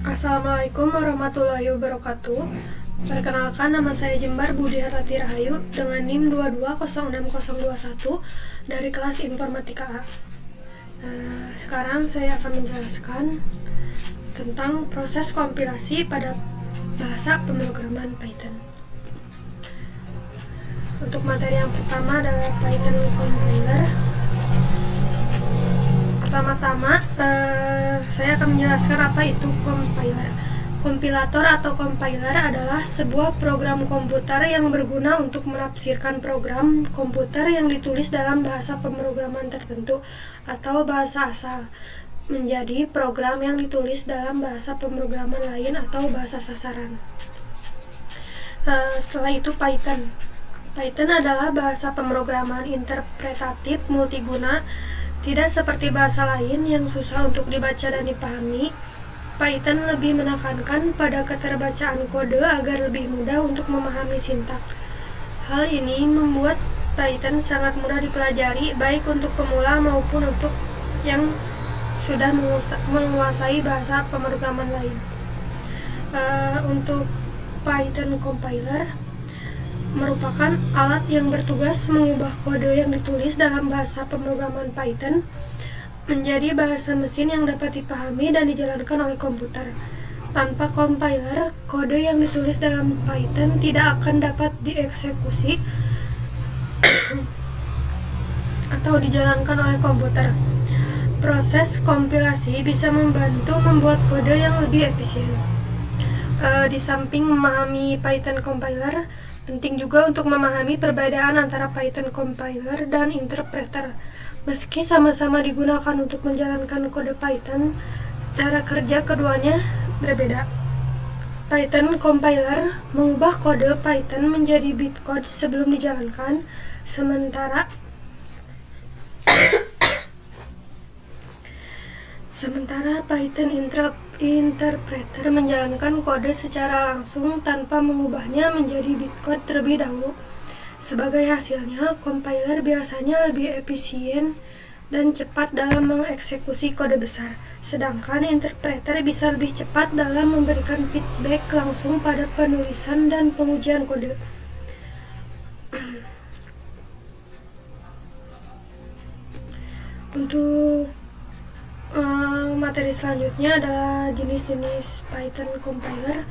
Assalamualaikum warahmatullahi wabarakatuh. Perkenalkan, nama saya Jembar Budi Hartati Rahayu dengan NIM 2206021 dari kelas Informatika A. Sekarang saya akan menjelaskan tentang proses kompilasi pada bahasa pemrograman Python. Untuk materi yang pertama adalah Python compiler. Pertama-tama saya akan menjelaskan apa itu compiler. Kompilator atau compiler adalah sebuah program komputer yang berguna untuk menafsirkan program komputer yang ditulis dalam bahasa pemrograman tertentu atau bahasa asal menjadi program yang ditulis dalam bahasa pemrograman lain atau bahasa sasaran. Setelah itu Python. Python adalah bahasa pemrograman interpretatif multiguna. Tidak seperti bahasa lain yang susah untuk dibaca dan dipahami, Python lebih menekankan pada keterbacaan kode agar lebih mudah untuk memahami sintak. Hal ini membuat Python sangat mudah dipelajari, baik untuk pemula maupun untuk yang sudah menguasai bahasa pemrograman lain. Untuk Python compiler merupakan alat yang bertugas mengubah kode yang ditulis dalam bahasa pemrograman Python menjadi bahasa mesin yang dapat dipahami dan dijalankan oleh komputer. Tanpa compiler, kode yang ditulis dalam Python tidak akan dapat dieksekusi atau dijalankan oleh komputer. Proses kompilasi bisa membantu membuat kode yang lebih efisien. Di samping memahami Python compiler, penting juga untuk memahami perbedaan antara Python compiler dan interpreter. Meski sama-sama digunakan untuk menjalankan kode Python, cara kerja keduanya berbeda. Python compiler mengubah kode Python menjadi bitcode sebelum dijalankan, sementara Python interpreter menjalankan kode secara langsung tanpa mengubahnya menjadi bitcode terlebih dahulu. Sebagai hasilnya, compiler biasanya lebih efisien dan cepat dalam mengeksekusi kode besar, sedangkan interpreter bisa lebih cepat dalam memberikan feedback langsung pada penulisan dan pengujian kode. Untuk materi selanjutnya adalah jenis-jenis Python compiler.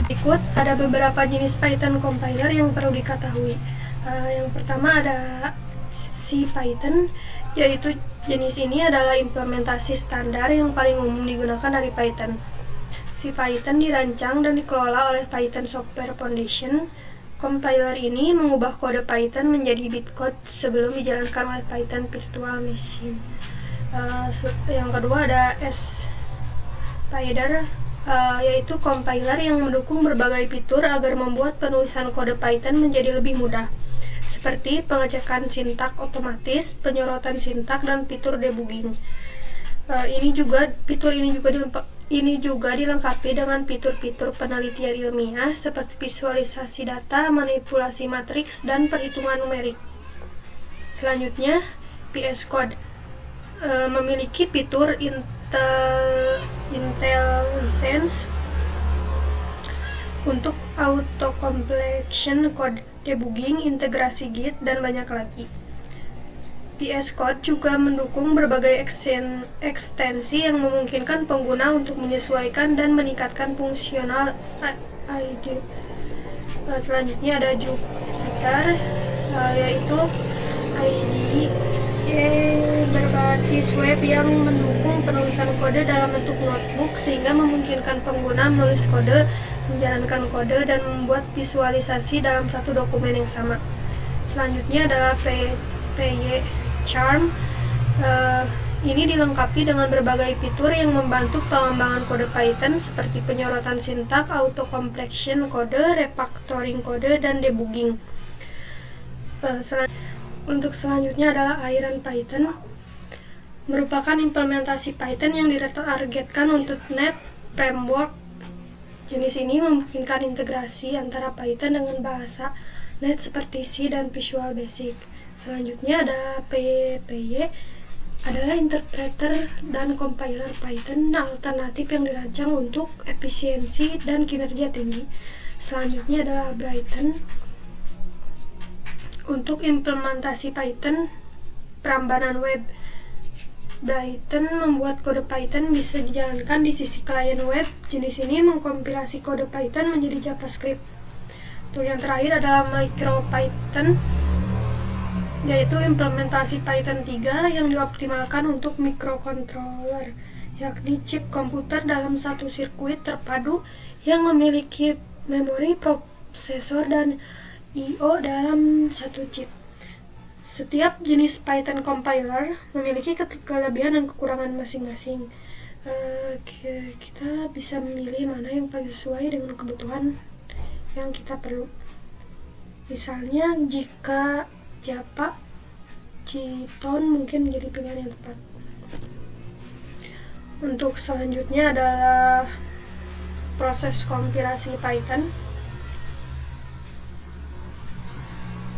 Berikut ada beberapa jenis Python compiler yang perlu diketahui. Yang pertama ada CPython, yaitu jenis ini adalah implementasi standar yang paling umum digunakan dari Python. CPython dirancang dan dikelola oleh Python Software Foundation. Compiler ini mengubah kode Python menjadi bitcode sebelum dijalankan oleh Python Virtual Machine. Yang kedua ada Spyder, yaitu compiler yang mendukung berbagai fitur agar membuat penulisan kode Python menjadi lebih mudah, seperti pengecekan sintak otomatis, penyorotan sintak, dan fitur debugging. Ini juga dilengkapi dengan fitur-fitur penelitian ilmiah seperti visualisasi data, manipulasi matriks, dan perhitungan numerik. Selanjutnya, VS Code memiliki fitur IntelliSense untuk auto-completion code, debugging, integrasi Git, dan banyak lagi. VS Code juga mendukung berbagai ekstensi yang memungkinkan pengguna untuk menyesuaikan dan meningkatkan fungsional IDE. Selanjutnya ada Jupyter, yaitu IDE berbasis web yang mendukung penulisan kode dalam bentuk notebook sehingga memungkinkan pengguna menulis kode, menjalankan kode, dan membuat visualisasi dalam satu dokumen yang sama. Selanjutnya adalah PyCharm. Ini dilengkapi dengan berbagai fitur yang membantu pengembangan kode Python seperti penyorotan sintak, auto-completion kode, refactoring kode, dan debugging. Untuk selanjutnya adalah IronPython, merupakan implementasi Python yang ditargetkan untuk .NET Framework. Jenis ini memungkinkan integrasi antara Python dengan bahasa .NET seperti C dan Visual Basic. Selanjutnya ada PyPy. adalah interpreter dan compiler Python alternatif yang dirancang untuk efisiensi dan kinerja tinggi. Selanjutnya adalah Brython. Untuk implementasi Python perambanan web, Brython membuat kode Python bisa dijalankan di sisi klien web. Jenis ini mengkompilasi kode Python menjadi JavaScript. Untuk yang terakhir adalah MicroPython, yaitu implementasi Python 3 yang dioptimalkan untuk microcontroller, yakni chip komputer dalam satu sirkuit terpadu yang memiliki memori, prosesor, dan I/O dalam satu chip. Setiap jenis Python compiler memiliki kelebihan dan kekurangan masing-masing. Kita bisa memilih mana yang paling sesuai dengan kebutuhan yang kita perlu. Misalnya jika Java, Python mungkin menjadi pilihan yang tepat. Untuk selanjutnya adalah proses kompilasi Python.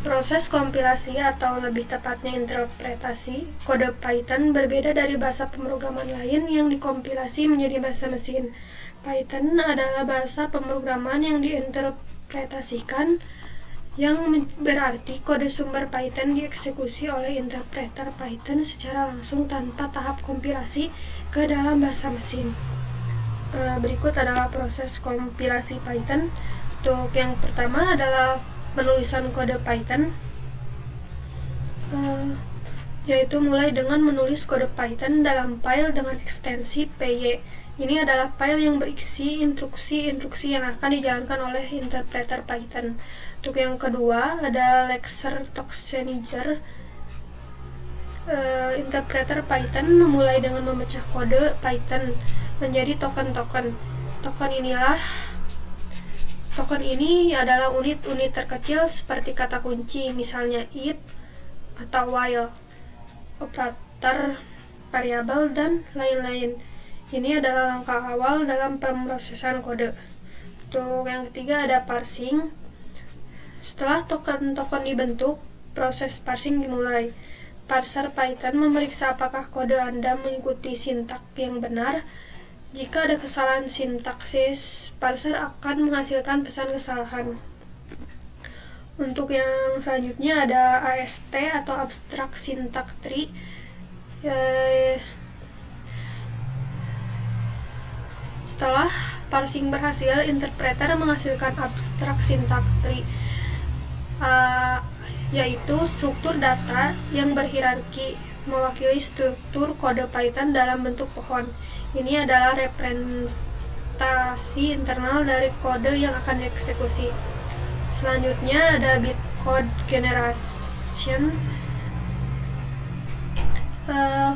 Proses kompilasi atau lebih tepatnya interpretasi kode Python berbeda dari bahasa pemrograman lain yang dikompilasi menjadi bahasa mesin. Python adalah bahasa pemrograman yang diinterpretasikan, yang berarti kode sumber Python dieksekusi oleh interpreter Python secara langsung tanpa tahap kompilasi ke dalam bahasa mesin. Berikut adalah proses kompilasi Python. Untuk yang pertama adalah penulisan kode Python, yaitu mulai dengan menulis kode Python dalam file dengan ekstensi py. Ini adalah file yang berisi instruksi-instruksi yang akan dijalankan oleh interpreter Python. Untuk yang kedua ada Lexer Toxenizer. Interpreter Python memulai dengan memecah kode Python menjadi token-token. Token ini adalah unit-unit terkecil seperti kata kunci, misalnya if atau while, operator, variabel, dan lain-lain. Ini adalah langkah awal dalam pemrosesan kode. Untuk yang ketiga ada parsing. Setelah token-token dibentuk, proses parsing dimulai. Parser Python memeriksa apakah kode Anda mengikuti sintak yang benar. Jika ada kesalahan sintaksis, parser akan menghasilkan pesan kesalahan. Untuk yang selanjutnya ada AST atau Abstract Syntax Tree. Setelah parsing berhasil, interpreter menghasilkan Abstract Syntax Tree, yaitu struktur data yang berhierarki mewakili struktur kode Python dalam bentuk pohon. Ini adalah representasi internal dari kode yang akan dieksekusi. Selanjutnya ada bytecode generation.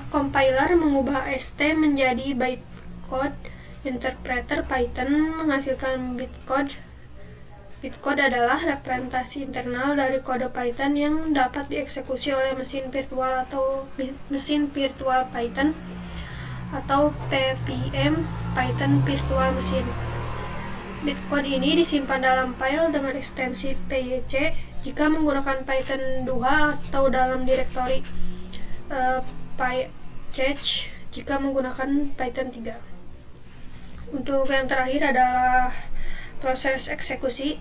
Compiler mengubah ST menjadi bytecode. Interpreter Python menghasilkan bytecode. Bytecode adalah representasi internal dari kode Python yang dapat dieksekusi oleh mesin virtual atau mesin virtual Python atau PVM, Python Virtual Machine. Bytecode ini disimpan dalam file dengan ekstensi PYC jika menggunakan Python 2 atau dalam direktori PyCatch jika menggunakan Python 3. Untuk yang terakhir adalah proses eksekusi.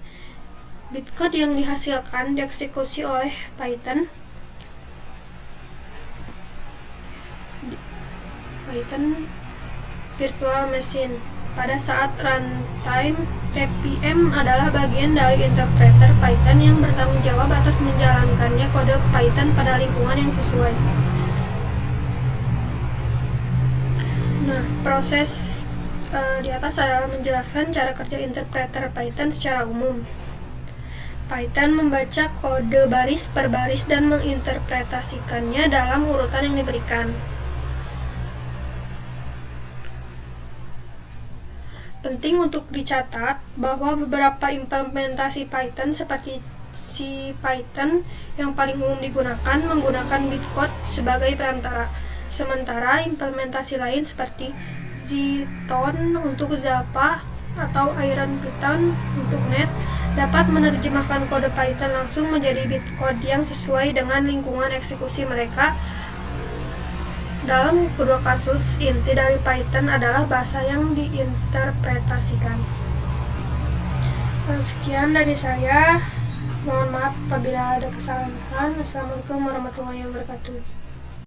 Bytecode yang dihasilkan dieksekusi oleh Python Virtual Machine. Pada saat runtime, PVM adalah bagian dari interpreter Python yang bertanggung jawab atas menjalankannya kode Python pada lingkungan yang sesuai. Nah, proses di atas adalah menjelaskan cara kerja interpreter Python secara umum. Python membaca kode baris per baris dan menginterpretasikannya dalam urutan yang diberikan. Penting untuk dicatat bahwa beberapa implementasi Python seperti CPython yang paling umum digunakan menggunakan bytecode sebagai perantara. Sementara implementasi lain seperti Zython untuk Java atau IronPython untuk .NET dapat menerjemahkan kode Python langsung menjadi bytecode yang sesuai dengan lingkungan eksekusi mereka. Dalam kedua kasus, inti dari Python adalah bahasa yang diinterpretasikan. Sekian dari saya. Mohon maaf apabila ada kesalahan. Assalamualaikum warahmatullahi wabarakatuh.